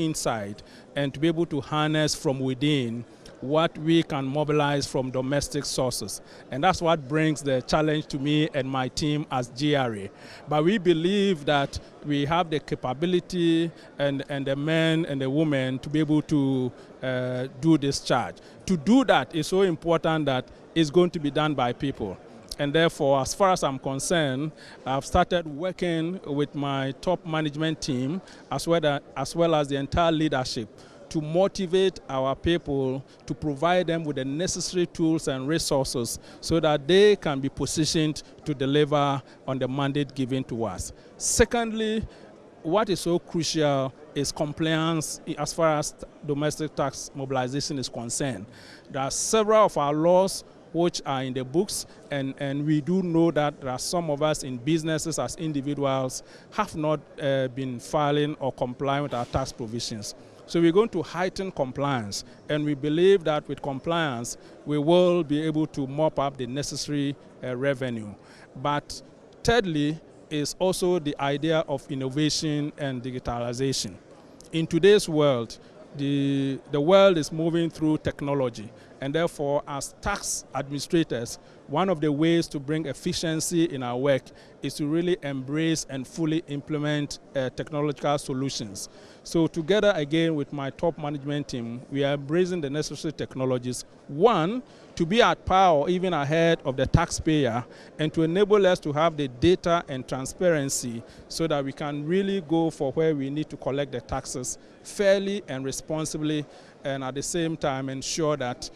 inside and to be able to harness from within what we can mobilize from domestic sources. And that's what brings the challenge to me and my team as GRA. But we believe that we have the capability and the men and the women to be able to do this charge. To do that is so important that it's going to be done by people. And therefore, as far as I'm concerned, I've started working with my top management team as well as the entire leadership to motivate our people, to provide them with the necessary tools and resources so that they can be positioned to deliver on the mandate given to us. Secondly, what is so crucial is compliance as far as domestic tax mobilization is concerned. There are several of our laws which are in the books, and we do know that there are some of us in businesses as individuals have not been filing or complying with our tax provisions. So we're going to heighten compliance, and we believe that with compliance, we will be able to mop up the necessary revenue. But thirdly is also the idea of innovation and digitalization. In today's world, the world is moving through technology, and therefore, as tax administrators, one of the ways to bring efficiency in our work is to really embrace and fully implement technological solutions. So together again with my top management team, we are embracing the necessary technologies. One, to be at par or even ahead of the taxpayer, and to enable us to have the data and transparency so that we can really go for where we need to collect the taxes fairly and responsibly, and at the same time ensure that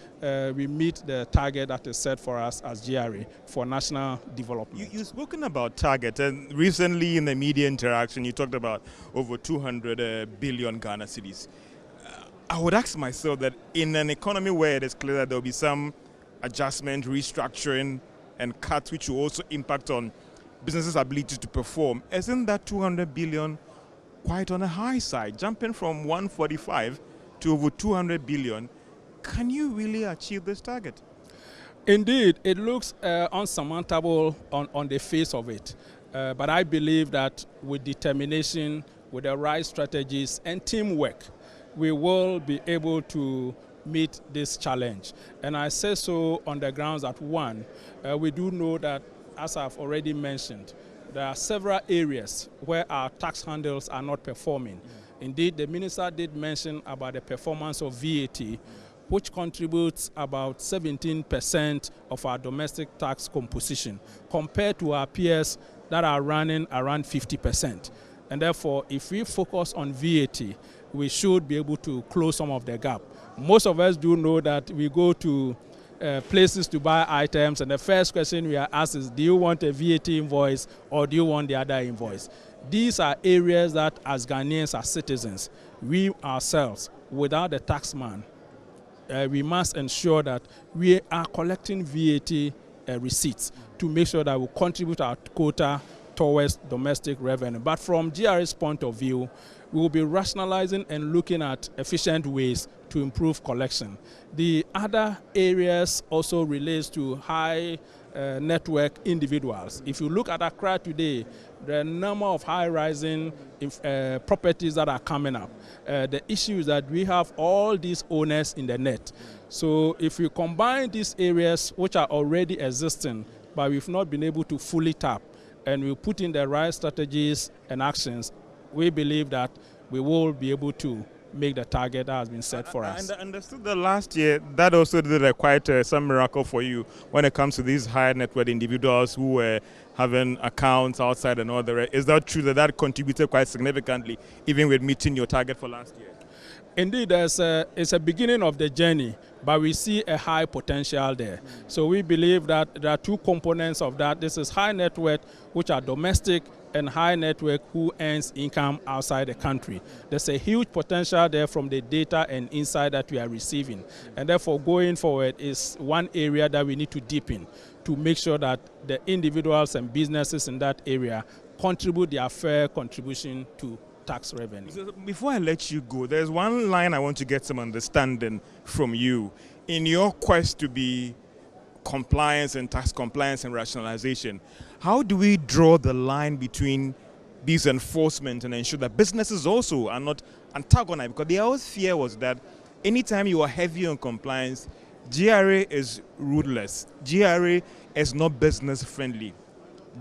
we meet the target that is set for us as GRA for national development. You've spoken about target, and recently in the media interaction you talked about over 200 billion Ghana cedis. I would ask myself that in an economy where it is clear that there will be some adjustment, restructuring and cuts which will also impact on businesses' ability to perform, isn't that 200 billion quite on the high side, jumping from 145 to over 200 billion? Can you really achieve this target? Indeed, it looks unsurmountable on the face of it. But I believe that with determination, with the right strategies and teamwork, we will be able to meet this challenge. And I say so on the grounds that one, we do know that, as I've already mentioned, there are several areas where our tax handles are not performing. Indeed, the minister did mention about the performance of VAT, which contributes about 17% of our domestic tax composition, compared to our peers that are running around 50%. And therefore, if we focus on VAT, we should be able to close some of the gap. Most of us do know that we go to places to buy items, and the first question we are asked is, do you want a VAT invoice or do you want the other invoice? These are areas that, as Ghanaians, as citizens, we ourselves, without the taxman, we must ensure that we are collecting VAT receipts to make sure that we contribute our quota towards domestic revenue. But from GRA's point of view, we will be rationalizing and looking at efficient ways to improve collection. The other areas also relates to high network individuals. If you look at Accra today, the number of high-rising properties that are coming up. The issue is that we have all these owners in the net. So if we combine these areas which are already existing, but we've not been able to fully tap, and we put in the right strategies and actions, we believe that we will be able to make the target that has been set for us. And I understood that last year that also did quite some miracle for you when it comes to these high net worth individuals who were having accounts outside and all the rest. Is that true that that contributed quite significantly, even with meeting your target for last year? Indeed, it's a beginning of the journey, but we see a high potential there. So we believe that there are two components of that. This is high net worth, which are domestic, and high network who earns income outside the country. There's a huge potential there from the data and insight that we are receiving. And therefore, going forward is one area that we need to deepen to make sure that the individuals and businesses in that area contribute their fair contribution to tax revenue. So before I let you go, there's one line I want to get some understanding from you. In your quest to be compliance and tax compliance and rationalization, how do we draw the line between these enforcement and ensure that businesses also are not antagonized, because their whole fear was that anytime you are heavy on compliance, GRA is ruthless. GRA is not business friendly.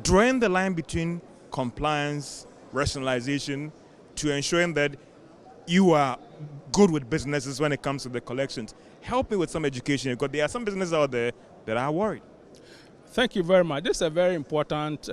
Drawing the line between compliance, rationalization, to ensuring that you are good with businesses when it comes to the collections. Help me with some education, because there are some businesses out there that are worried. Thank you very much. This is a very important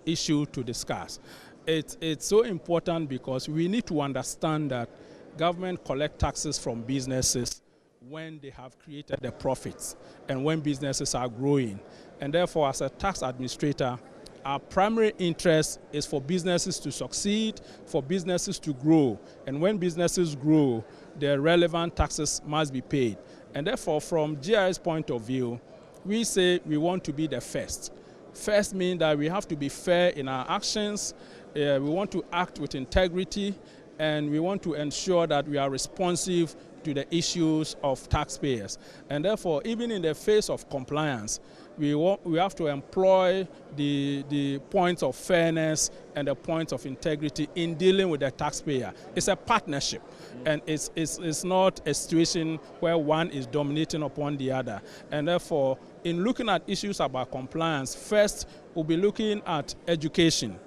issue to discuss. It's so important because we need to understand that government collect taxes from businesses when they have created the profits and when businesses are growing. And therefore, as a tax administrator, our primary interest is for businesses to succeed, for businesses to grow. And when businesses grow, the relevant taxes must be paid. And therefore, from GI's point of view, we say we want to be the first. First means that we have to be fair in our actions. We want to act with integrity, and we want to ensure that we are responsive to the issues of taxpayers. And therefore, even in the face of compliance, we have to employ the points of fairness and the points of integrity in dealing with the taxpayer. It's a partnership, and it's not a situation where one is dominating upon the other. And therefore, in looking at issues about compliance, first we'll be looking at education,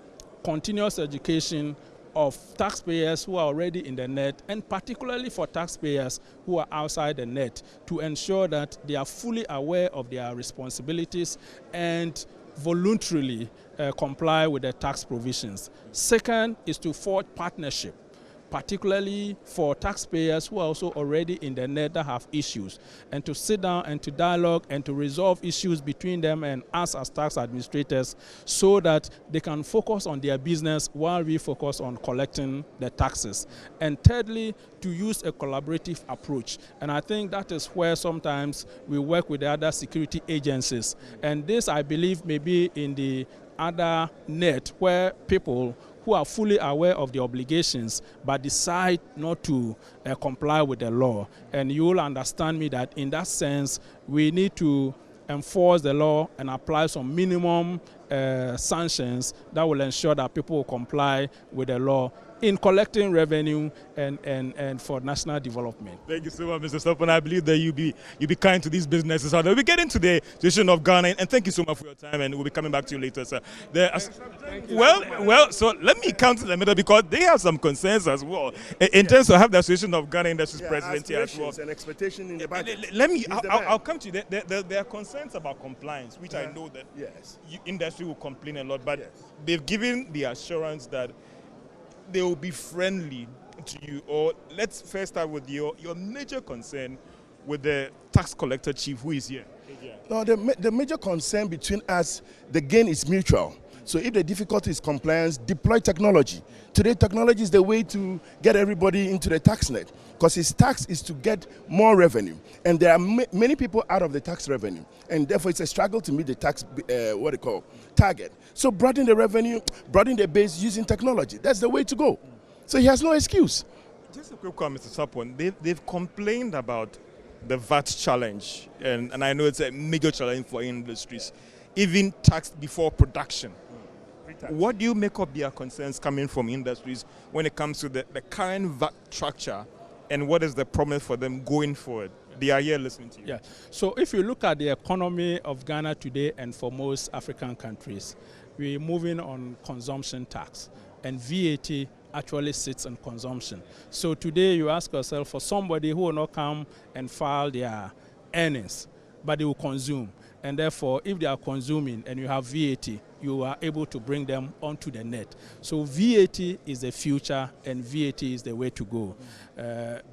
continuous education of taxpayers who are already in the net, and particularly for taxpayers who are outside the net, to ensure that they are fully aware of their responsibilities and voluntarily comply with the tax provisions. Second is to forge partnership, particularly for taxpayers who are also already in the net that have issues, and to sit down and to dialogue and to resolve issues between them and us as tax administrators, so that they can focus on their business while we focus on collecting the taxes. And thirdly, to use a collaborative approach. And I think that is where sometimes we work with the other security agencies. And this, I believe, may be in the other net, where people who are fully aware of the obligations but decide not to comply with the law. And you will understand me that in that sense, we need to enforce the law and apply some minimum sanctions that will ensure that people will comply with the law in collecting revenue and for national development. Thank you so much, Mr. Stopon. I believe that you'll be kind to these businesses. We'll be getting to the situation of Ghana, and thank you so much for your time, and we'll be coming back to you later, sir. Well, so let me come to the middle, because they have some concerns as well in terms of have the Association of Ghana Industries president here as well. And expectation in the budget. I'll come to you. There are concerns about compliance, which I know that industry will complain a lot, but they've given the assurance that they will be friendly to you. Or let's first start with your major concern with the tax collector chief who is here. No, the major concern between us, the gain is mutual. So if the difficulty is compliance, deploy technology. Today, technology is the way to get everybody into the tax net, because his tax is to get more revenue. And there are many people out of the tax revenue. And therefore, it's a struggle to meet the tax, target. So broaden the revenue, broaden the base using technology. That's the way to go. So he has no excuse. Just a quick comment, Mr. Sapon. They've complained about the VAT challenge. And I know it's a major challenge for industries. Even tax before production. What do you make of their concerns coming from industries when it comes to the current VAT structure, and what is the promise for them going forward? They are here listening to you. Yeah. So if you look at the economy of Ghana today, and for most African countries, we're moving on consumption tax, and VAT actually sits on consumption. So today you ask yourself, for somebody who will not come and file their earnings, but they will consume. And therefore, if they are consuming and you have VAT, you are able to bring them onto the net. So VAT is the future, and VAT is the way to go.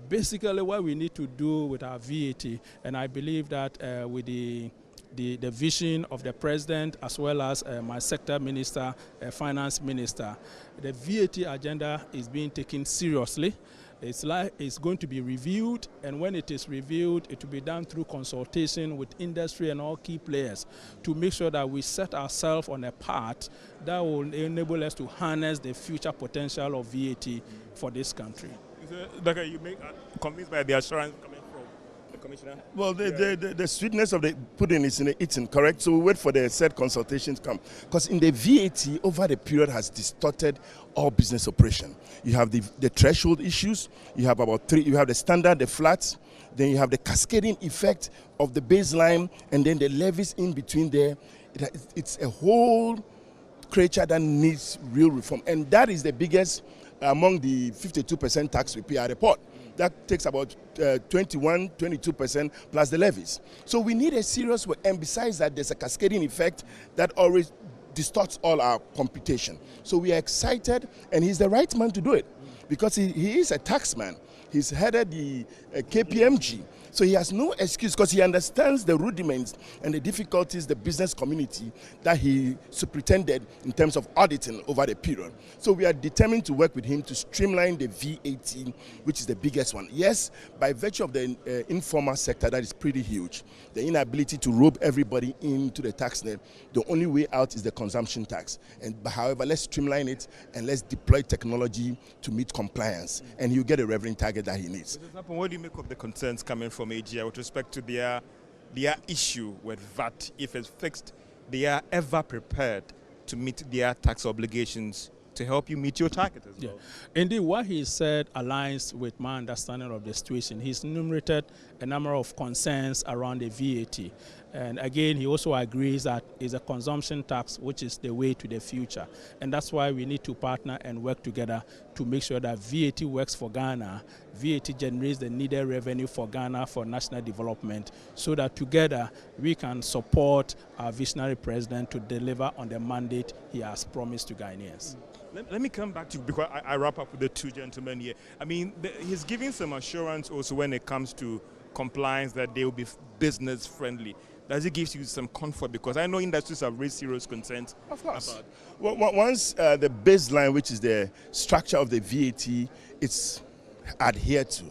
Basically, what we need to do with our VAT, and I believe that with the vision of the president, as well as my sector minister, finance minister, the VAT agenda is being taken seriously. It's going to be reviewed, and when it is reviewed, it will be done through consultation with industry and all key players to make sure that we set ourselves on a path that will enable us to harness the future potential of VAT for this country. Doctor, you make convinced by the assurance coming from the Commissioner? Well, the sweetness of the pudding is in the eating, correct? So we wait for the said consultation to come. Because in the VAT, over the period has distorted all business operation. You have the threshold issues, you have about three, you have the standard, the flats, then you have the cascading effect of the baseline, and then the levies in between there. It's a whole creature that needs real reform. And that is the biggest among the 52% tax we pay at the port. That takes about 22% plus the levies. So we need a serious work. And besides that, there's a cascading effect that always distorts all our computation. So we are excited, and he's the right man to do it because he is a taxman. He's headed the KPMG. So he has no excuse because he understands the rudiments and the difficulties the business community that he superintended in terms of auditing over the period. So we are determined to work with him to streamline the VAT, which is the biggest one. Yes, by virtue of the informal sector, that is pretty huge. The inability to rope everybody into the tax net, the only way out is the consumption tax. However, let's streamline it and let's deploy technology to meet compliance, and he'll get a revenue target that he needs. What do you make of the concerns coming from AGI with respect to their issue with VAT? If it's fixed, they are ever prepared to meet their tax obligations to help you meet your target as well. Indeed, what he said aligns with my understanding of the situation. He's enumerated a number of concerns around the VAT. And again, he also agrees that it's a consumption tax, which is the way to the future. And that's why we need to partner and work together to make sure that VAT works for Ghana. VAT generates the needed revenue for Ghana for national development, so that together we can support our visionary president to deliver on the mandate he has promised to Ghanaians. Let me come back to, because I wrap up with the two gentlemen here. I mean, he's giving some assurance also when it comes to compliance that they will be business friendly. Does it give you some comfort? Because I know industries have raised serious concerns. Of course. Well, once the baseline, which is the structure of the VAT, it's adhered to,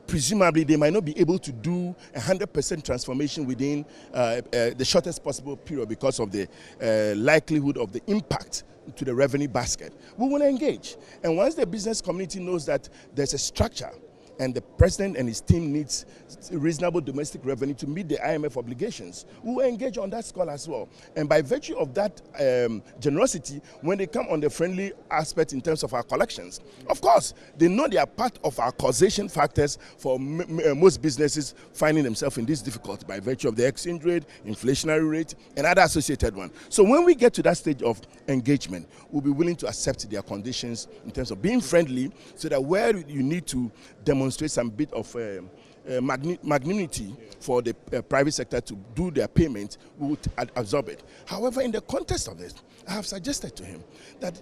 presumably they might not be able to do 100% transformation within the shortest possible period because of the likelihood of the impact to the revenue basket. We will engage. And once the business community knows that there's a structure and the president and his team needs reasonable domestic revenue to meet the IMF obligations, we will engage on that score as well. And by virtue of that generosity, when they come on the friendly aspect in terms of our collections, of course, they know they are part of our causation factors for most businesses finding themselves in this difficulty by virtue of the exchange rate, inflationary rate, and other associated ones. So when we get to that stage of engagement, we'll be willing to accept their conditions in terms of being friendly, so that where you need to demonstrate some bit of magnanimity for the private sector to do their payment, we would absorb it. However, in the context of this, I have suggested to him that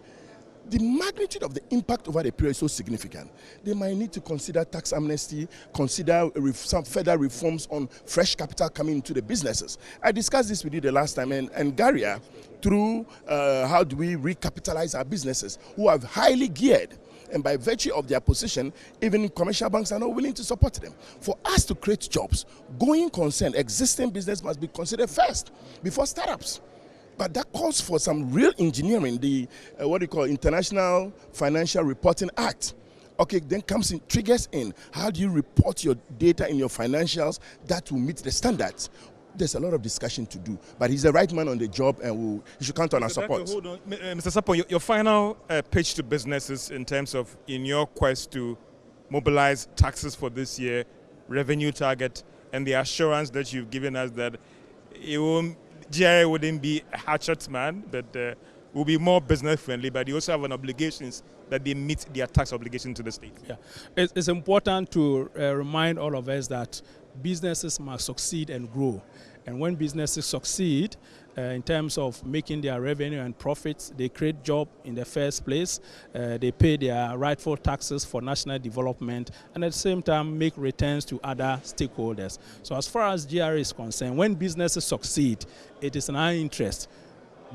the magnitude of the impact over the period is so significant. They might need to consider tax amnesty, consider some further reforms on fresh capital coming into the businesses. I discussed this with you the last time, and Garia, through how do we recapitalize our businesses who are highly geared. And by virtue of their position, even commercial banks are not willing to support them. For us to create jobs, going concern, existing business must be considered first before startups. But that calls for some real engineering, the what you call International Financial Reporting Act. Okay, then comes in, triggers in. How do you report your data in your financials that will meet the standards? There's a lot of discussion to do, but he's the right man on the job, and he should count on our support. Hold on. Mr. Sapon, your final pitch to businesses in terms of in your quest to mobilize taxes for this year, revenue target, and the assurance that you've given us that GRA wouldn't be a hatchet man, but will be more business friendly, but you also have an obligations that they meet their tax obligation to the state. Yeah, it's important to remind all of us that businesses must succeed and grow. And when businesses succeed in terms of making their revenue and profits, they create jobs in the first place, they pay their rightful taxes for national development, and at the same time make returns to other stakeholders. So as far as GRA is concerned, when businesses succeed, it is in our interest,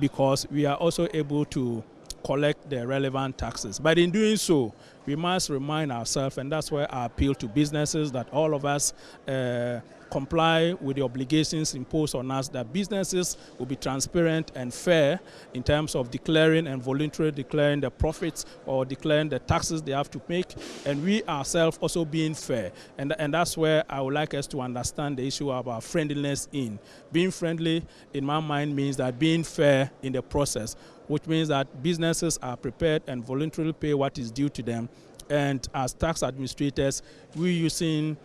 because we are also able to collect the relevant taxes. But in doing so, we must remind ourselves, and that's where I appeal to businesses, that all of us comply with the obligations imposed on us, that businesses will be transparent and fair in terms of declaring and voluntarily declaring the profits or declaring the taxes they have to make, and we ourselves also being fair. And that's where I would like us to understand the issue about friendliness in. Being friendly, in my mind, means that being fair in the process, which means that businesses are prepared and voluntarily pay what is due to them. And as tax administrators, we're using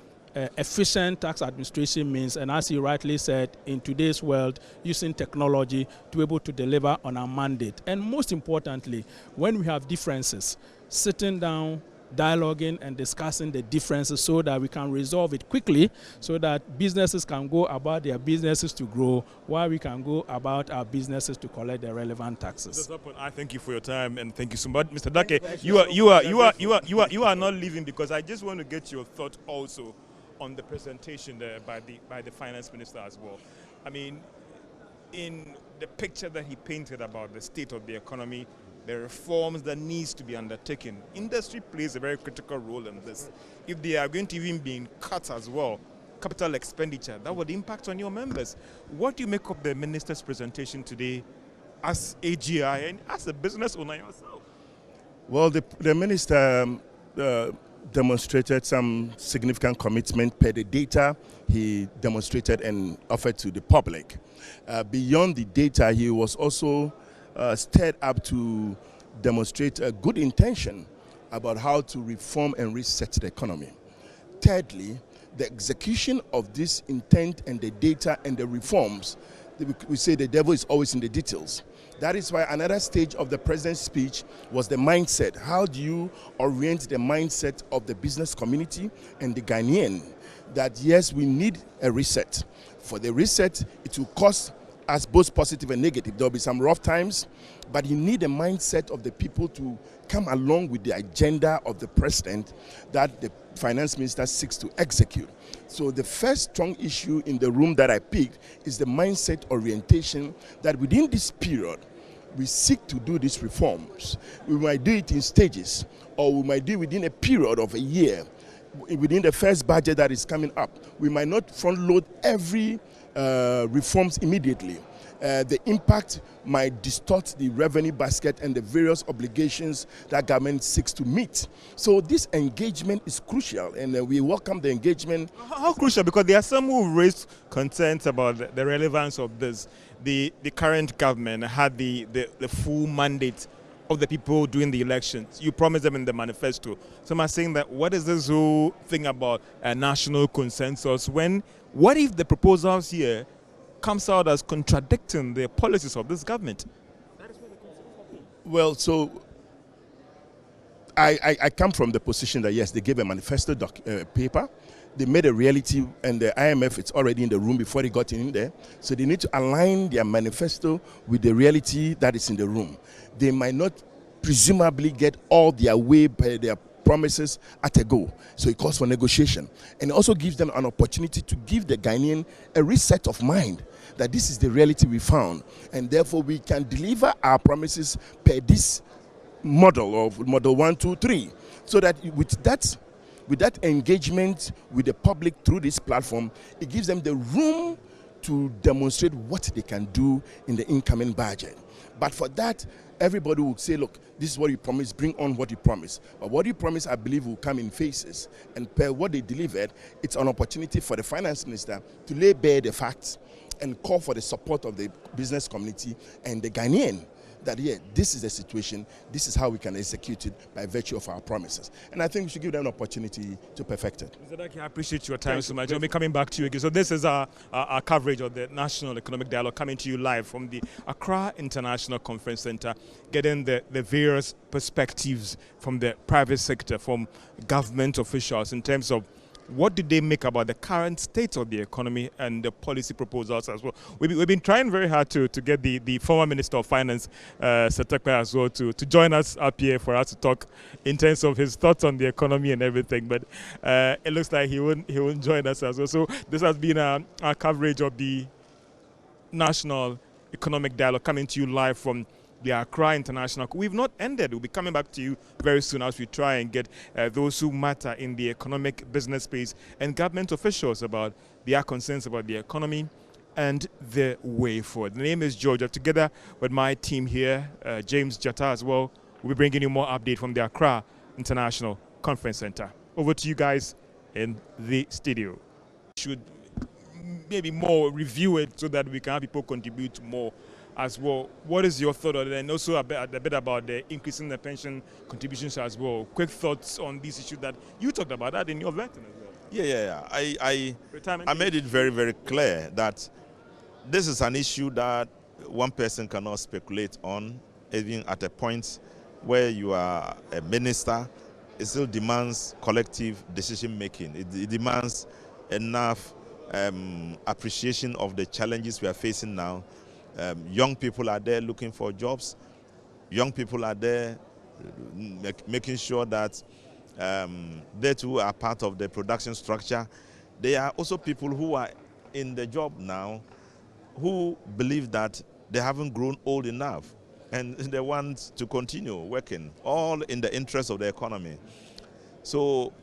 efficient tax administration means, and as you rightly said, in today's world, using technology to be able to deliver on our mandate. And most importantly, when we have differences, sitting down, dialoguing and discussing the differences so that we can resolve it quickly, so that businesses can go about their businesses to grow, while we can go about our businesses to collect the relevant taxes. I thank you for your time and thank you so much, Mr. Dake. You are not leaving, because I just want to get your thought also on the presentation by the finance minister as well. I mean, in the picture that he painted about the state of the economy, the reforms that needs to be undertaken, industry plays a very critical role in this. If they are going to even be cut as well, capital expenditure, that would impact on your members. What do you make of the minister's presentation today as AGI and as a business owner yourself? Well, the minister demonstrated some significant commitment per the data he demonstrated and offered to the public. Beyond the data, he was also stirred up to demonstrate a good intention about how to reform and reset the economy. Thirdly, the execution of this intent and the data and the reforms, we say the devil is always in the details. That is why another stage of the president's speech was the mindset. How do you orient the mindset of the business community and the Ghanaian that yes, we need a reset. For the reset, it will cost us both positive and negative. There will be some rough times, but you need a mindset of the people to come along with the agenda of the president that the finance minister seeks to execute. So the first strong issue in the room that I picked is the mindset orientation that within this period, we seek to do these reforms. We might do it in stages, or we might do it within a period of a year. Within the first budget that is coming up, we might not front load every reforms immediately. The impact might distort the revenue basket and the various obligations that government seeks to meet. So this engagement is crucial, and we welcome the engagement. How crucial? Because there are some who raised concerns about the relevance of this. The current government had the full mandate of the people during the elections. You promised them in the manifesto. Some are saying that what is this whole thing about a national consensus when, what if the proposals here comes out as contradicting the policies of this government? Well, so I come from the position that yes, they gave a manifesto paper. They made a reality, and the IMF, it's already in the room before they got in there. So they need to align their manifesto with the reality that is in the room. They might not presumably get all their way by their promises at a go. So it calls for negotiation. And it also gives them an opportunity to give the Ghanaian a reset of mind that this is the reality we found. And therefore we can deliver our promises per this model of model 1, 2, 3. So that with that engagement with the public through this platform, it gives them the room to demonstrate what they can do in the incoming budget. But for that, everybody will say, look, this is what you promised, bring on what you promised. But what you promised, I believe, will come in phases. And per what they delivered, it's an opportunity for the finance minister to lay bare the facts and call for the support of the business community and the Ghanaian that, yeah, this is the situation, this is how we can execute it by virtue of our promises. And I think we should give them an opportunity to perfect it. Mr. Dake, I appreciate your time so much. I'll be coming back to you again. So this is our coverage of the National Economic Dialogue coming to you live from the Accra International Conference Center, getting the various perspectives from the private sector, from government officials in terms of what did they make about the current state of the economy and the policy proposals as well. We've been trying very hard to get the former Minister of Finance, Setekwe, as well to join us up here for us to talk in terms of his thoughts on the economy and everything. But it looks like he won't join us as well. So this has been our coverage of the National Economic Dialogue coming to you live from the Accra International. We've not ended. We'll be coming back to you very soon as we try and get those who matter in the economic business space and government officials about their concerns about the economy and the way forward. The name is George. Together with my team here, James Jatta as well, we'll be bringing you more update from the Accra International Conference Center. Over to you guys in the studio. Should maybe more review it so that we can have people contribute more as well. What is your thought on it? And also a bit about the increasing the pension contributions as well. Quick thoughts on this issue that you talked about that in your vetting as well. Yeah. I made it very, very clear that this is an issue that one person cannot speculate on, even at a point where you are a minister. It still demands collective decision making. It demands enough appreciation of the challenges we are facing now. Young people are there looking for jobs. Young people are there making sure that they too are part of the production structure. There are also people who are in the job now who believe that they haven't grown old enough and they want to continue working, all in the interest of the economy. So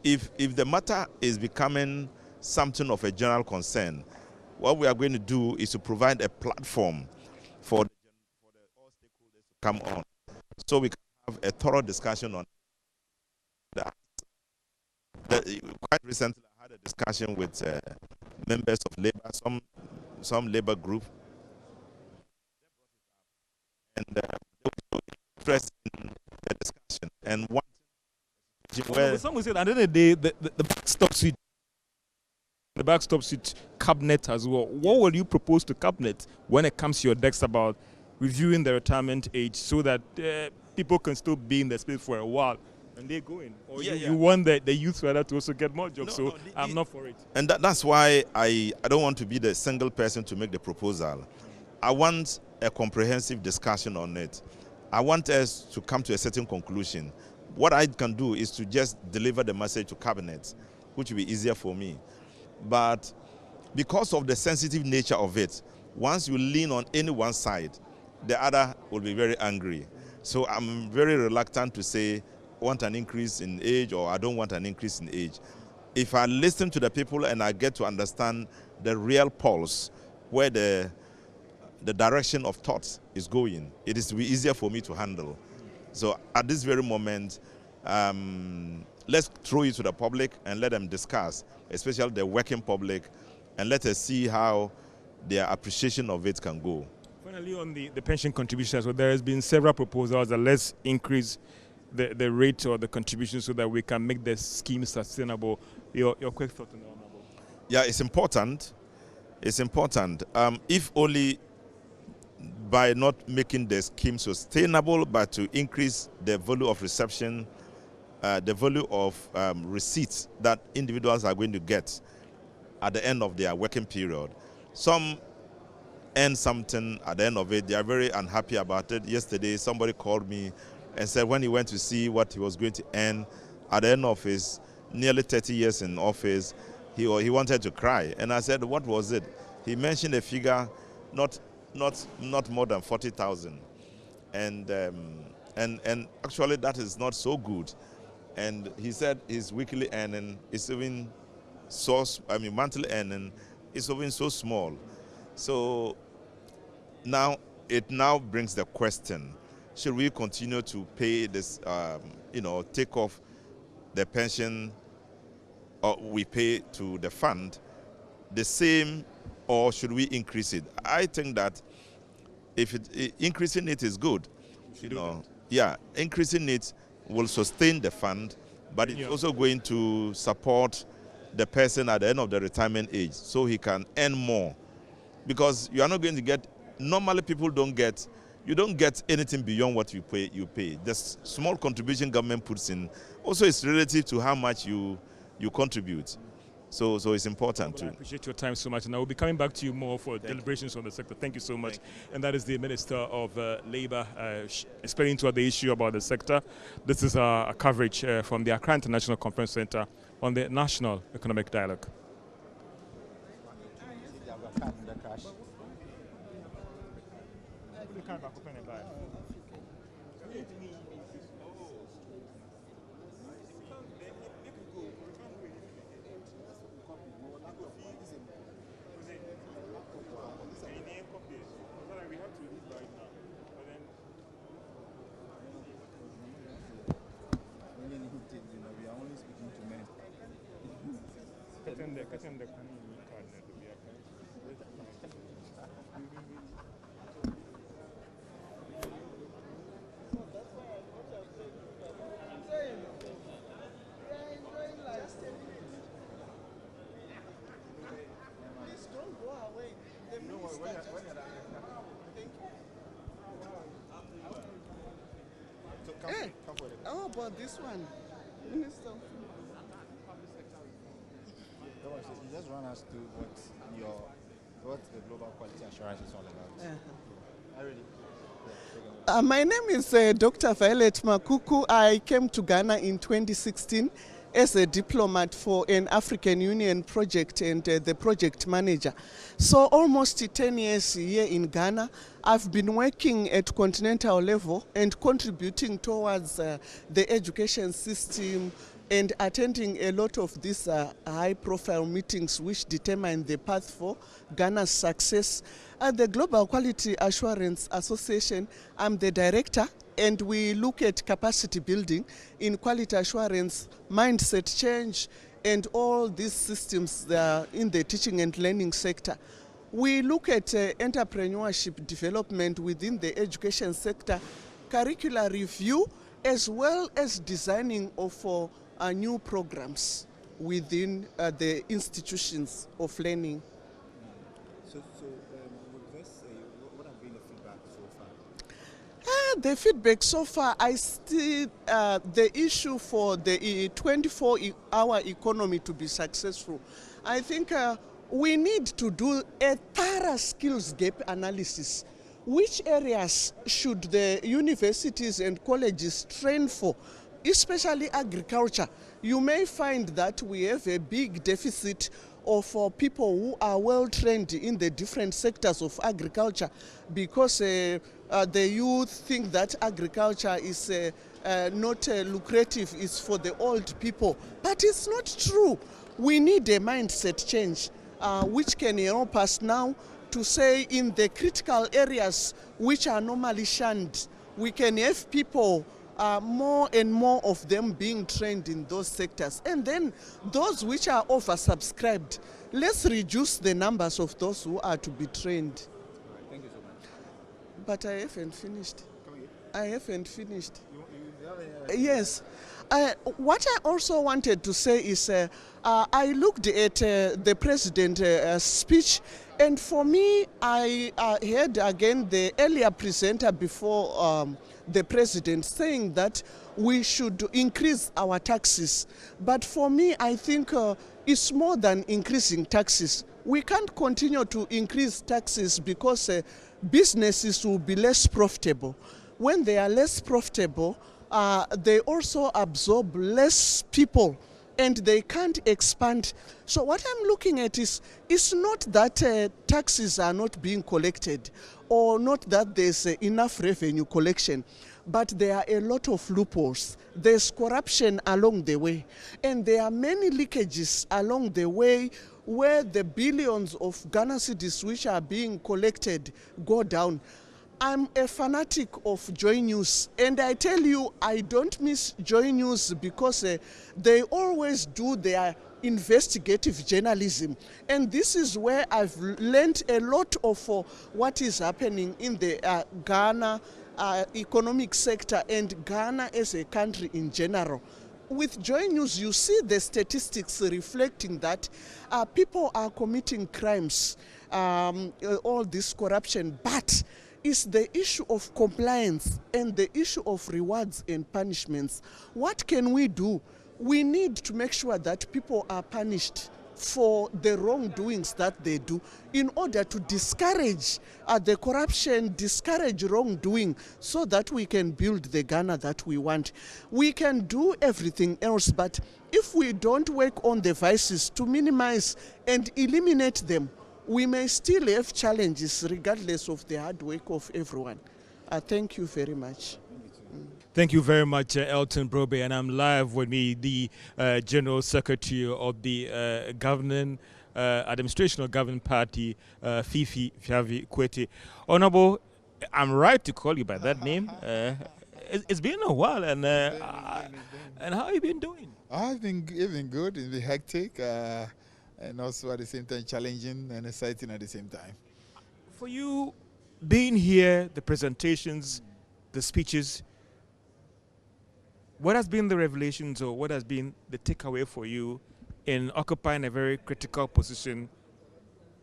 if the matter is becoming something of a general concern, what we are going to do is to provide a platform for all stakeholders to come on, so we can have a thorough discussion on that. Quite recently, I had a discussion with members of Labour, some Labour group, and they were interested in the discussion. And one where someone said at the end of the day, the back stops with cabinet as well. What will you propose to cabinet when it comes to your decks about reviewing the retirement age so that people can still be in the space for a while and they're going? Or you want the youth rather to also get more jobs? I'm not for it. And that's why I don't want to be the single person to make the proposal. I want a comprehensive discussion on it. I want us to come to a certain conclusion. What I can do is to just deliver the message to cabinet, which will be easier for me. But because of the sensitive nature of it, once you lean on any one side, the other will be very angry. So I'm very reluctant to say, I want an increase in age or I don't want an increase in age. If I listen to the people and I get to understand the real pulse, where the direction of thoughts is going, it is easier for me to handle. So at this very moment, let's throw it to the public and let them discuss, especially the working public, and let us see how their appreciation of it can go. Finally, on the pension contributions, well, there has been several proposals that let's increase the rate or the contribution so that we can make the scheme sustainable. Your quick thought on that? Yeah, it's important. It's important. If only by not making the scheme sustainable, but to increase the value of reception, the value of receipts that individuals are going to get at the end of their working period. Some earn something at the end of it. They are very unhappy about it. Yesterday, somebody called me and said when he went to see what he was going to earn at the end of his nearly 30 years in office, he wanted to cry. And I said, what was it? He mentioned a figure not more than 40,000. And actually that is not so good. And he said his weekly earning is even monthly earning is even so small. So it now brings the question, should we continue to pay this, take off the pension we pay to the fund the same, or should we increase it? I think that if increasing it is good. Increasing it will sustain the fund, but it's also going to support the person at the end of the retirement age so he can earn more. Because you are not going to get, normally people don't get anything beyond what you pay. The small contribution government puts in also is relative to how much you contribute. So it's important too. I appreciate your time so much, and I will be coming back to you more for deliberations on the sector. Thank you so much. And that is the Minister of Labour explaining to us the issue about the sector. This is a coverage from the Accra International Conference Center on the National Economic Dialogue. Hey, how about this one? Minister. You just run us through what the global quality assurance is all about. I really. My name is Dr. Violet Makuku. I came to Ghana in 2016 as a diplomat for an African Union project and the project manager. So almost 10 years here in Ghana. I've been working at continental level and contributing towards the education system and attending a lot of these high-profile meetings which determine the path for Ghana's success. At the Global Quality Assurance Association, I'm the director, and we look at capacity building in quality assurance, mindset change, and all these systems in the teaching and learning sector. We look at entrepreneurship development within the education sector, curricular review, as well as designing of new programs within the institutions of learning. So with this, what have been the feedback so far? The feedback so far, I see the issue for the 24-hour economy to be successful. I think we need to do a thorough skills gap analysis. Which areas should the universities and colleges train for? Especially agriculture. You may find that we have a big deficit of people who are well trained in the different sectors of agriculture because the youth think that agriculture is not lucrative, it's for the old people. But it's not true. We need a mindset change which can help us now to say in the critical areas which are normally shunned, we can have people more and more of them being trained in those sectors. And then those which are oversubscribed, let's reduce the numbers of those who are to be trained. Thank you so much. But I haven't finished. I haven't finished. Yes. What I also wanted to say is I looked at the president's speech, and for me, I heard again the earlier presenter before the president saying that we should increase our taxes. But for me, I think it's more than increasing taxes. We can't continue to increase taxes because businesses will be less profitable. When they are less profitable, they also absorb less people and they can't expand. So what I'm looking at is, it's not that taxes are not being collected or not that there's enough revenue collection, but there are a lot of loopholes. There's corruption along the way, and there are many leakages along the way where the billions of Ghana cedis which are being collected go down. I'm a fanatic of Joy News, and I tell you, I don't miss Joy News because they always do their investigative journalism. And this is where I've learned a lot of what is happening in the Ghana economic sector and Ghana as a country in general. With Joy News, you see the statistics reflecting that people are committing crimes, all this corruption, but it's the issue of compliance and the issue of rewards and punishments. What can we do? We need to make sure that people are punished for the wrongdoings that they do in order to discourage the corruption, discourage wrongdoing, so that we can build the Ghana that we want. We can do everything else, but if we don't work on the vices to minimize and eliminate them, we may still have challenges regardless of the hard work of everyone. Thank you very much. Thank you very much, Elton Brobe, and I'm live with me, the General Secretary of the Governing Administration of Governing Party, Fifi Fiavi Kwete. Honorable, I'm right to call you by that name. It's been a while, and how have you been doing? It's been good. It's been hectic, and also at the same time challenging and exciting at the same time. For you, being here, the presentations, the speeches, what has been the revelations or what has been the takeaway for you in occupying a very critical position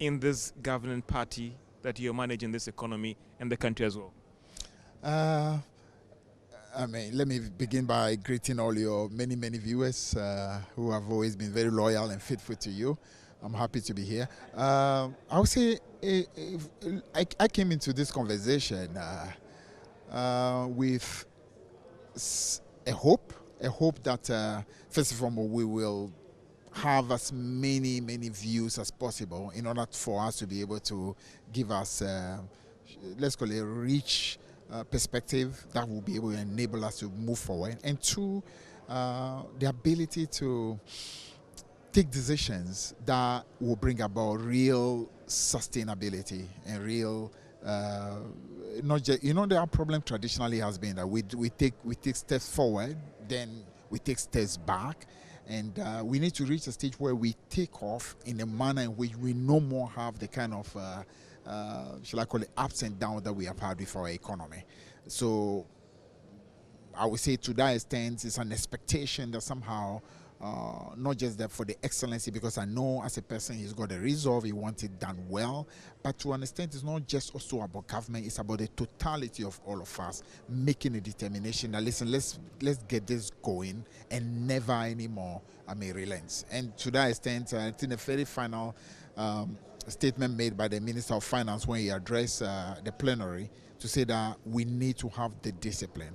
in this governing party that you're managing this economy and the country as well? Let me begin by greeting all your many viewers who have always been very loyal and faithful to you. I'm happy to be here. I would say I came into this conversation with a hope that first of all we will have as many views as possible in order for us to be able to give us let's call it a rich perspective that will be able to enable us to move forward, and two, the ability to take decisions that will bring about real sustainability and real not just, our problem traditionally has been that we take steps forward, then we take steps back, and we need to reach a stage where we take off in a manner in which we no more have the kind of shall I call it ups and downs that we have had with our economy. So I would say to that extent it's an expectation that somehow not just that for the excellency, because I know as a person he's got a resolve, he wants it done well, but to an extent it's not just also about government, it's about the totality of all of us making a determination that listen, let's get this going and never anymore relent. And to that extent I think the very final statement made by the Minister of Finance when he addressed the plenary to say that we need to have the discipline.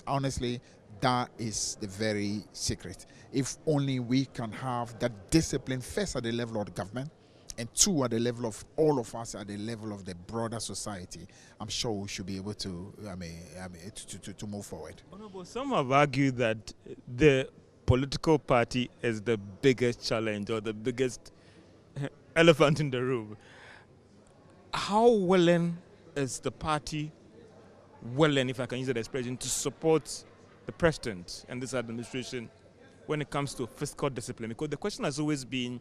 Honestly, that is the very secret. If only we can have that discipline, first at the level of the government, and two at the level of all of us, at the level of the broader society, I'm sure we should be able to to move forward. Honorable, some have argued that the political party is the biggest challenge or the biggest elephant in the room. How willing is the party, if I can use that expression, to support the president and this administration when it comes to fiscal discipline? Because the question has always been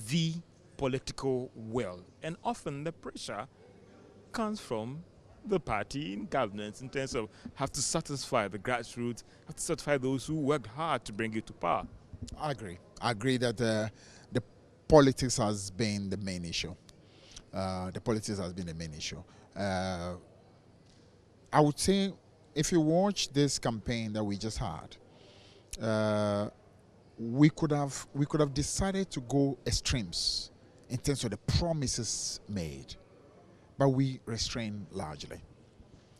the political will, and often the pressure comes from the party in governance in terms of have to satisfy the grassroots, have to satisfy those who worked hard to bring you to power. I agree that the politics has been the main issue. The politics has been the main issue. I would say if you watch this campaign that we just had, we could have decided to go extremes in terms of the promises made, but we restrained largely.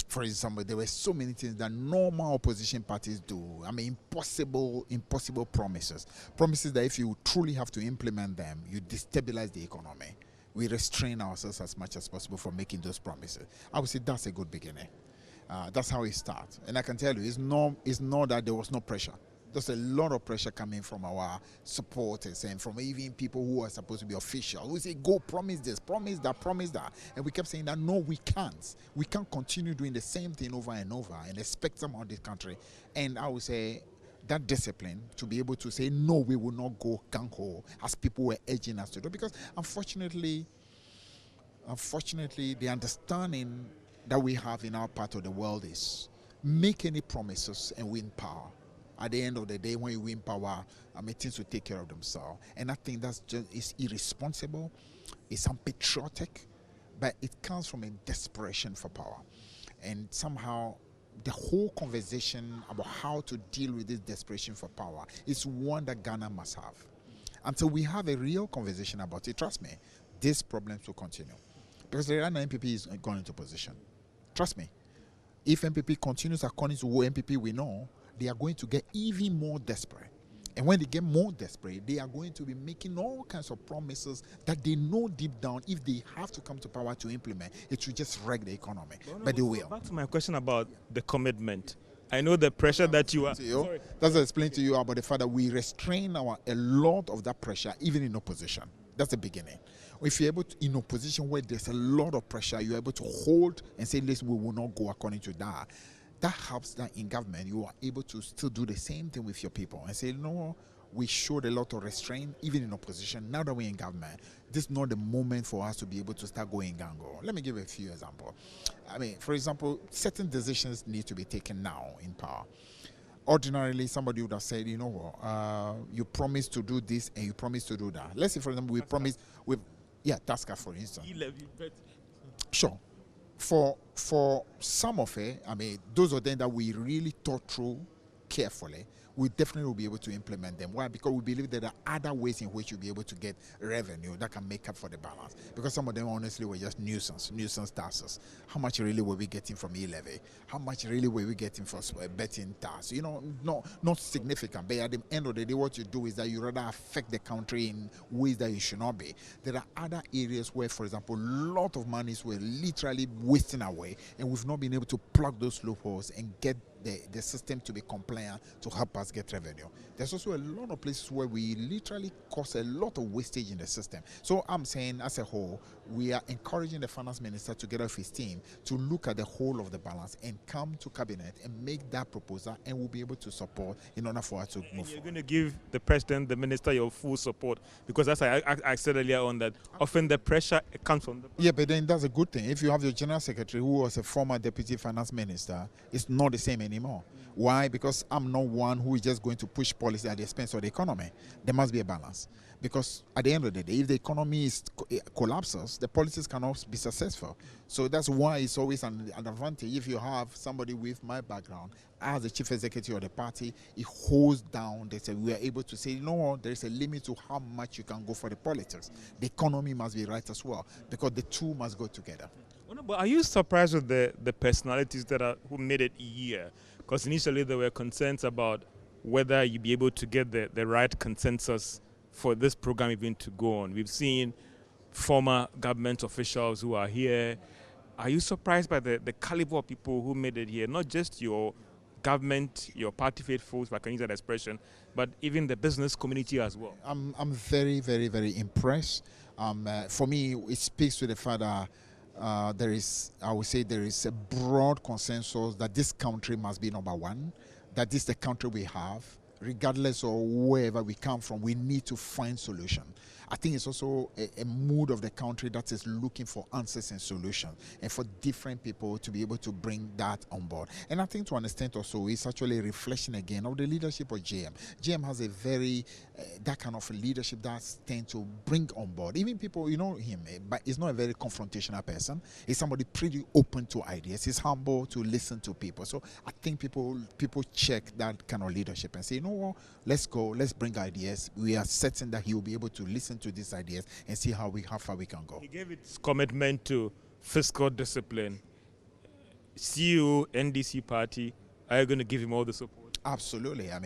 For example, there were so many things that normal opposition parties do. Impossible promises that if you truly have to implement them, you destabilize the economy. We restrain ourselves as much as possible from making those promises. I would say that's a good beginning. That's how it starts. And I can tell you, it's not that there was no pressure. There's a lot of pressure coming from our supporters and from even people who are supposed to be official. We say, go, promise this, promise that. And we kept saying that, no, we can't. We can't continue doing the same thing over and over and expect somehow this country. And I would say that discipline to be able to say, no, we will not go gung-ho as people were urging us to do. Because unfortunately, the understanding that we have in our part of the world is make any promises and win power. At the end of the day, when you win power, things will take care of themselves. And I think that's it's irresponsible, it's unpatriotic, but it comes from a desperation for power. And somehow the whole conversation about how to deal with this desperation for power is one that Ghana must have. Until we have a real conversation about it, trust me, these problems will continue. Because the right now MPP is going into position. Trust me, if MPP continues according to what MPP we know, they are going to get even more desperate. And when they get more desperate, they are going to be making all kinds of promises that they know deep down, if they have to come to power to implement, it will just wreck the economy. But they will. Back to my question about the commitment. I know the pressure that you are. Sorry. That's explain to you about the fact that we restrain a lot of that pressure, even in opposition. That's the beginning. If you're able to, in opposition where there's a lot of pressure, you're able to hold and say, listen, we will not go according to that. That helps that in government, you are able to still do the same thing with your people and say, no, we showed a lot of restraint, even in opposition. Now that we're in government, this is not the moment for us to be able to start going gango. Let me give a few examples. I mean, for example, certain decisions need to be taken now in power. Ordinarily, somebody would have said, you know what, you promised to do this and you promised to do that. Let's say, for example, we promised, TASCA, for instance. Sure. For some of it, I mean, those of them that we really thought through carefully, we definitely will be able to implement them. Why? Because we believe there are other ways in which you'll be able to get revenue that can make up for the balance. Because some of them, honestly, were just nuisance taxes. How much really were we getting from e-levy? How much really were we getting for betting tax? You know, not significant. But at the end of the day, what you do is that you rather affect the country in ways that you should not be. There are other areas where, for example, a lot of monies were literally wasting away, and we've not been able to plug those loopholes and get the system to be compliant to help us get revenue. There's also a lot of places where we literally cause a lot of wastage in the system. So I'm saying, as a whole, we are encouraging the finance minister together with his team to look at the whole of the balance and come to cabinet and make that proposal, and we'll be able to support in order for us to move forward. You're going to give the president, the minister, your full support, because as I said earlier on, that often the pressure comes from the... Yeah, but then that's a good thing. If you have your general secretary who was a former deputy finance minister, it's not the same anymore. Why? Because I'm not one who is just going to push policy at the expense of the economy. There must be a balance. Because at the end of the day, if the economy collapses, the policies cannot be successful. So that's why it's always an advantage if you have somebody with my background as the chief executive of the party. It holds down. We are able to say, you know what, there is a limit to how much you can go for the politics. The economy must be right as well, because the two must go together. But are you surprised with the personalities who made it here? Because initially there were concerns about whether you'd be able to get the right consensus for this program even to go on. We've seen former government officials who are here. Are you surprised by the caliber of people who made it here? Not just your government, your party faithfuls, if I can use that expression, but even the business community as well. I'm very, very, very impressed. For me, it speaks to the fact that there is a broad consensus that this country must be number one, that this is the country we have. Regardless of wherever we come from, we need to find solution. I think it's also a mood of the country that is looking for answers and solutions, and for different people to be able to bring that on board. And I think to an extent also, it's actually a reflection again of the leadership of JM. JM has a very, that kind of leadership that tends to bring on board. Even people, you know him, but he's not a very confrontational person. He's somebody pretty open to ideas. He's humble to listen to people. So I think people check that kind of leadership and say, you know what, let's go, let's bring ideas. We are certain that he will be able to listen to these ideas and see how far we can go. He gave its commitment to fiscal discipline. CU, NDC party, are you going to give him all the support? Absolutely. I'm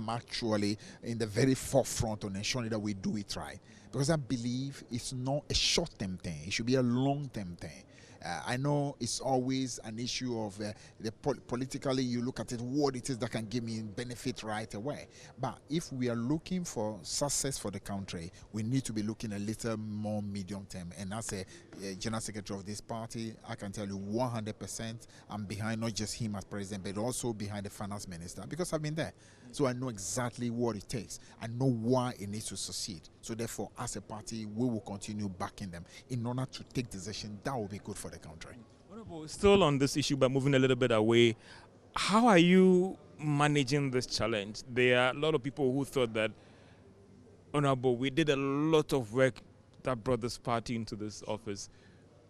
actually in the very forefront on ensuring that we do it right, because I believe it's not a short-term thing. It should be a long-term thing. I know it's always an issue of politically you look at it, what it is that can give me benefit right away. But if we are looking for success for the country, we need to be looking a little more medium term. And as a general secretary of this party, I can tell you 100% I'm behind not just him as president, but also behind the finance minister, because I've been there. So I know exactly what it takes. I know why it needs to succeed. So therefore, as a party, we will continue backing them in order to take decisions that will be good for the country. Still on this issue, but moving a little bit away, how are you managing this challenge? There are a lot of people who thought that, Honorable, we did a lot of work that brought this party into this office.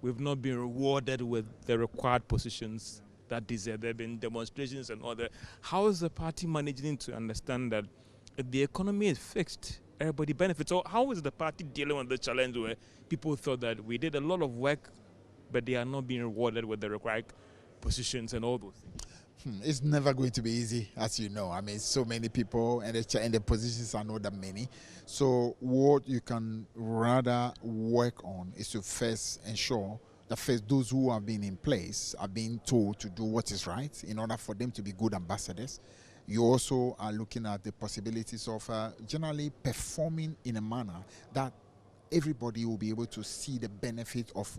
We've not been rewarded with the required positions that deserve. There have been demonstrations and all that. How is the party managing to understand that if the economy is fixed, everybody benefits? So how is the party dealing with the challenge where people thought that we did a lot of work, but they are not being rewarded with the required positions and all those things? It's never going to be easy, as you know. I mean, so many people, and the positions are not that many. So what you can rather work on is to first ensure that first those who have been in place are being told to do what is right in order for them to be good ambassadors. You also are looking at the possibilities of generally performing in a manner that everybody will be able to see the benefit of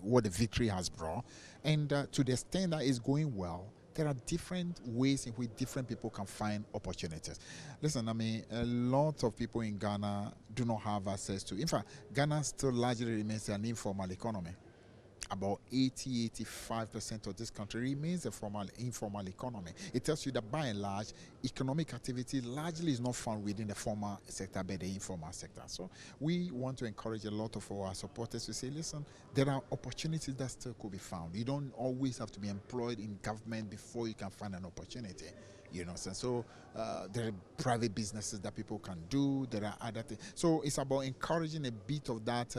what the victory has brought, and to the extent that it's going well, there are different ways in which different people can find opportunities. Listen, I mean, a lot of people in Ghana do not have access to. In fact, Ghana still largely remains an informal economy. About 80-85% of this country remains a informal economy. It tells you that by and large, economic activity largely is not found within the formal sector, but the informal sector. So we want to encourage a lot of our supporters to say, listen, there are opportunities that still could be found. You don't always have to be employed in government before you can find an opportunity. You know, so there are private businesses that people can do. There are other things. So it's about encouraging a bit of that.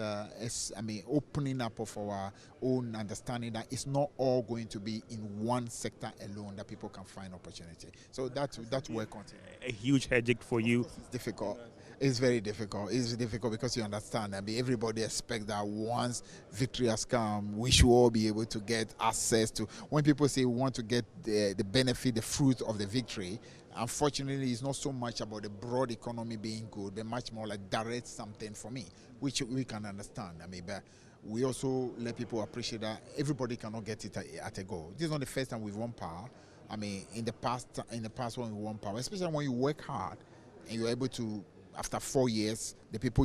Opening up of our own understanding that it's not all going to be in one sector alone that people can find opportunity. So that's where continue. A huge headache for you. It's difficult. It's very difficult. It's difficult because you understand. I mean, everybody expects that once victory has come, we should all be able to get access to. When people say we want to get the benefit, the fruit of the victory, unfortunately, it's not so much about the broad economy being good, but much more like direct something for me, which we can understand. I mean, but we also let people appreciate that everybody cannot get it at a go. This is not the first time we've won power. I mean, in the past when we won power, especially when you work hard and you're able to. After 4 years, the people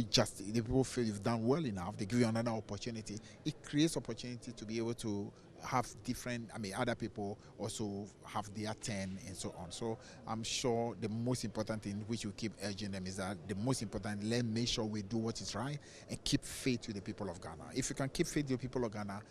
feel you've done well enough. They give you another opportunity. It creates opportunity to be able to have other people also have their turn and so on. So I'm sure the most important thing which we keep urging them is that the most important, let's make sure we do what is right and keep faith with the people of Ghana. If you can keep faith with the people of Ghana,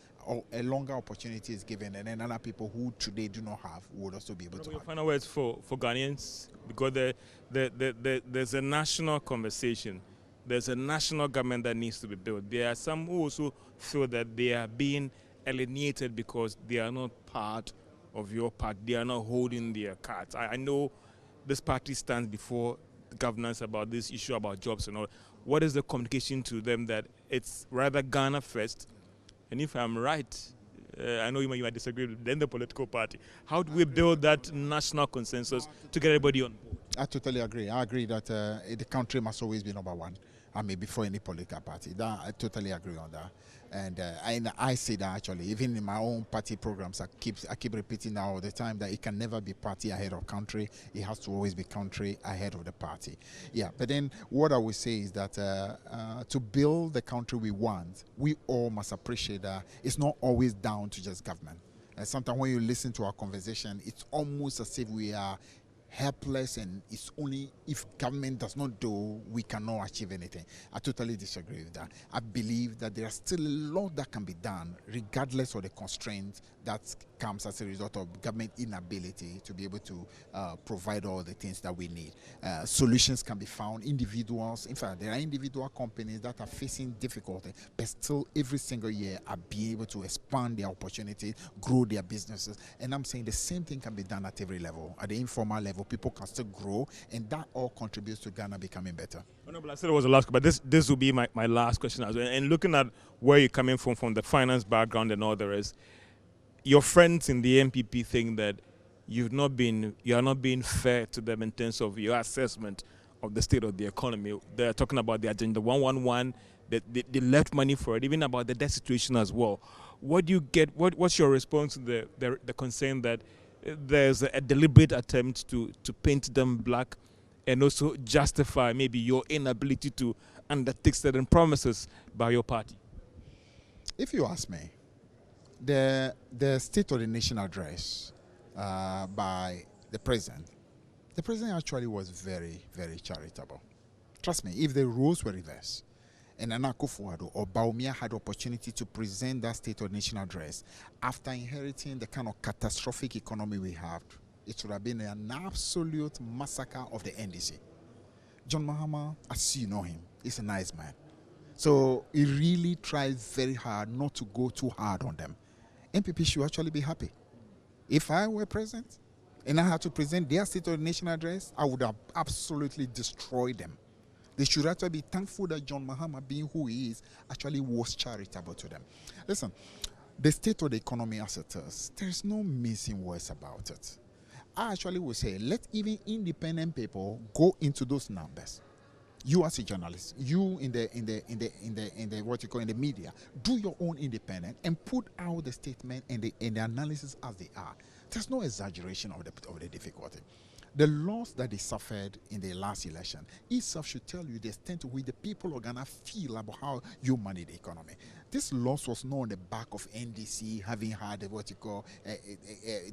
a longer opportunity is given, and then other people who today do not have would also be able to have. Final words for Ghanaians, because there's a national conversation. There's a national government that needs to be built. There are some who also feel that they are being alienated because they are not part of your party. They are not holding their cards. I know this party stands before the governance about this issue about jobs and all. What is the communication to them that it's rather Ghana first? And if I'm right, I know you might disagree with then the political party. How do we build that national consensus to get everybody on board? I totally agree. I agree that the country must always be number one. I mean, before any political party. I totally agree on that. And I say that actually, even in my own party programs, I keep repeating that all the time, that it can never be party ahead of country. It has to always be country ahead of the party. Yeah, but then what I would say is that to build the country we want, we all must appreciate that it's not always down to just government. And sometimes when you listen to our conversation, it's almost as if we are helpless, and it's only if government does not do, we cannot achieve anything. I totally disagree with that. I believe that there are still a lot that can be done regardless of the constraints that comes as a result of government inability to be able to provide all the things that we need. Solutions can be found. Individuals, in fact, there are individual companies that are facing difficulty, but still every single year are being able to expand their opportunity, grow their businesses. And I'm saying the same thing can be done at every level. At the informal level, people can still grow, and that all contributes to Ghana becoming better. Honorable, I said it was the last, but this will be my last question as well. And looking at where you're coming from the finance background and all the rest, your friends in the MPP think that you are not being fair to them in terms of your assessment of the state of the economy. They're talking about the Agenda 111, they left money for it, even about the debt situation as well. What do you get? What's your response to the concern that there's a deliberate attempt to paint them black and also justify maybe your inability to undertake certain promises by your party? If you ask me, the State of the Nation address by the president actually was very, very charitable. Trust me, if the roles were reversed and Nana Akufo-Addo or Bawumia had the opportunity to present that State of the Nation address after inheriting the kind of catastrophic economy we have, it would have been an absolute massacre of the NDC. John Mahama, as you know him, is a nice man. So he really tried very hard not to go too hard on them. MPP should actually be happy. If I were president and I had to present their State of the Nation address, I would have absolutely destroyed them. They should actually be thankful that John Mahama, being who he is, actually was charitable to them. Listen, the state of the economy as it is, there's no missing words about it. I actually would say, let even independent people go into those numbers. You as a journalist, you in the what you call in the media, do your own independent and put out the statement and the analysis as they are. There's no exaggeration of the difficulty. The loss that they suffered in the last election itself should tell you the extent to which the people of Ghana feel about how you manage the economy. This loss was not on the back of NDC having had what you call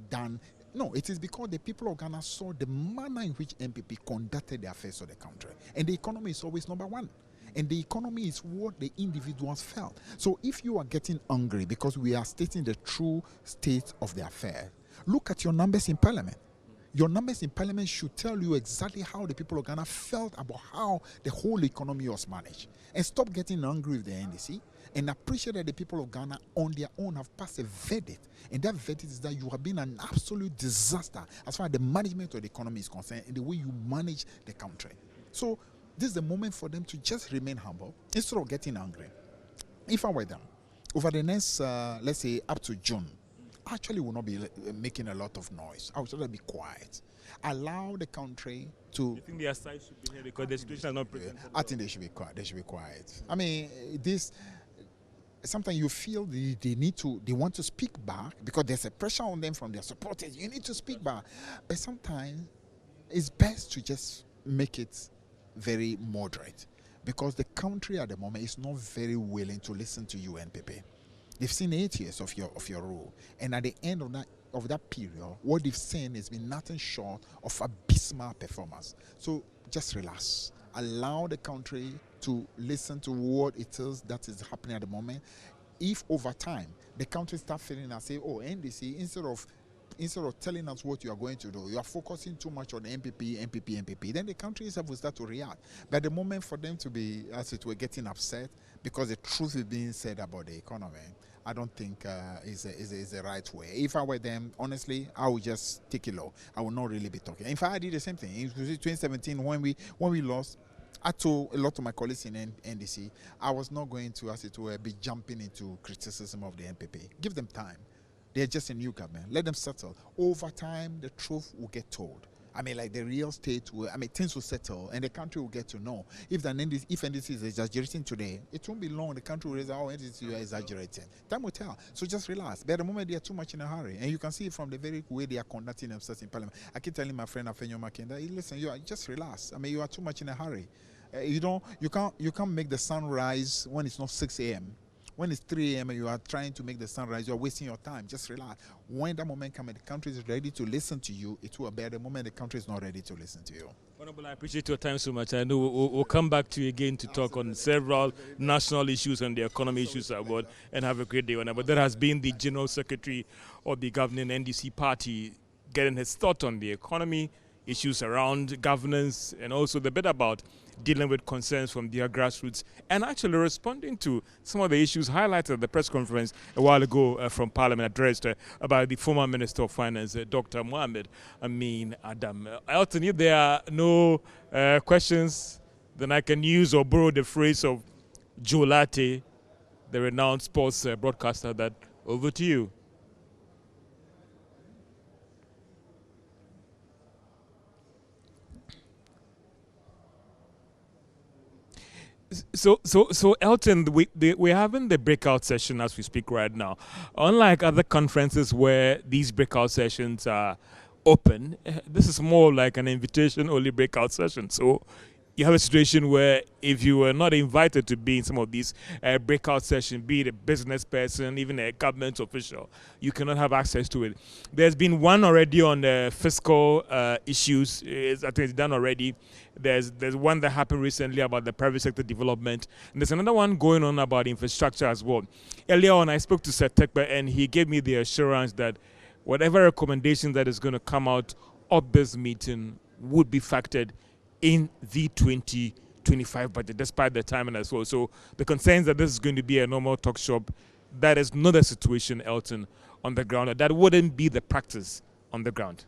done. No, it is because the people of Ghana saw the manner in which MPP conducted the affairs of the country. And the economy is always number one. And the economy is what the individuals felt. So if you are getting angry because we are stating the true state of the affair, look at your numbers in parliament. Your numbers in parliament should tell you exactly how the people of Ghana felt about how the whole economy was managed. And stop getting angry with the NDC and appreciate that the people of Ghana on their own have passed a verdict. And that verdict is that you have been an absolute disaster as far as the management of the economy is concerned and the way you manage the country. So this is the moment for them to just remain humble instead of getting angry. If I were them, over the next, let's say, up to June, actually will not be making a lot of noise. I would rather be quiet. Allow the country to... You think the aside should be here because the situation is not presented? I think they should be quiet. They should be quiet. I mean, this... Sometimes you feel they want to speak back because there's a pressure on them from their supporters. You need to speak back. But sometimes it's best to just make it very moderate because the country at the moment is not very willing to listen to you, NPP. They've seen 8 years of your rule, and at the end of that period, what they've seen has been nothing short of abysmal performance. So just relax. Allow the country to listen to what it is that is happening at the moment. If over time the country starts feeling and say, "Oh, NDC," instead of telling us what you are going to do, you are focusing too much on MPP, then the country itself will start to react. But the moment for them to be, as it were, getting upset because the truth is being said about the economy, I don't think is the right way. If I were them, honestly, I would just take it low. I would not really be talking. In fact, I did the same thing. In 2017, when we lost, I told a lot of my colleagues in NDC, I was not going to, as it were, be jumping into criticism of the MPP. Give them time. They're just a new government. Let them settle. Over time, the truth will get told. I mean, like the real state will, things will settle and the country will get to know. If NDC is exaggerating today, it won't be long. The country will realize, oh, NDC, you are exaggerating. Time will tell. So just relax. But at the moment, they are too much in a hurry. And you can see from the very way they are conducting themselves in parliament. I keep telling my friend Afenyo Makinda, listen, just relax. You are too much in a hurry. You can't make the sun rise when it's not 6 a.m. When it's 3 a.m. and you are trying to make the sun rise, you are wasting your time. Just relax. When that moment comes and the country is ready to listen to you, it will be. At the moment the country is not ready to listen to you. Honorable, I appreciate your time so much. I know we'll come back to you again to talk on several national issues and the economy issues about, and have a great day. But that has been the General Secretary of the governing NDC party getting his thought on the economy, issues around governance, and also the bit about dealing with concerns from their grassroots and actually responding to some of the issues highlighted at the press conference a while ago from Parliament addressed by the former Minister of Finance, Dr. Mohamed Amin Adom. Elton, if there are no questions, then I can use or borrow the phrase of Joe Latte, the renowned sports broadcaster, that over to you. So Elton, we're having the breakout session as we speak right now. Unlike other conferences where these breakout sessions are open, this is more like an invitation-only breakout session. So you have a situation where if you were not invited to be in some of these breakout sessions, be it a business person, even a government official, you cannot have access to it. There's been one already on the fiscal issues. I think it's done already. There's one that happened recently about the private sector development. And there's another one going on about infrastructure as well. Earlier on, I spoke to Seth Tekpe, and he gave me the assurance that whatever recommendation that is going to come out of this meeting would be factored in the 2025 budget, despite the timing as well. So the concerns that this is going to be a normal talk shop, that is not the situation, Elton, on the ground, or that wouldn't be the practice on the ground?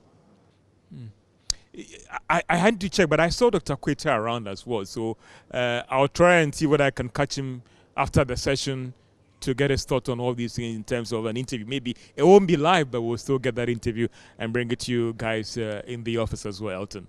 I had to check, but I saw Dr. Queta around as well. So I'll try and see whether I can catch him after the session to get his thought on all these things in terms of an interview. Maybe it won't be live, but we'll still get that interview and bring it to you guys in the office as well, Elton.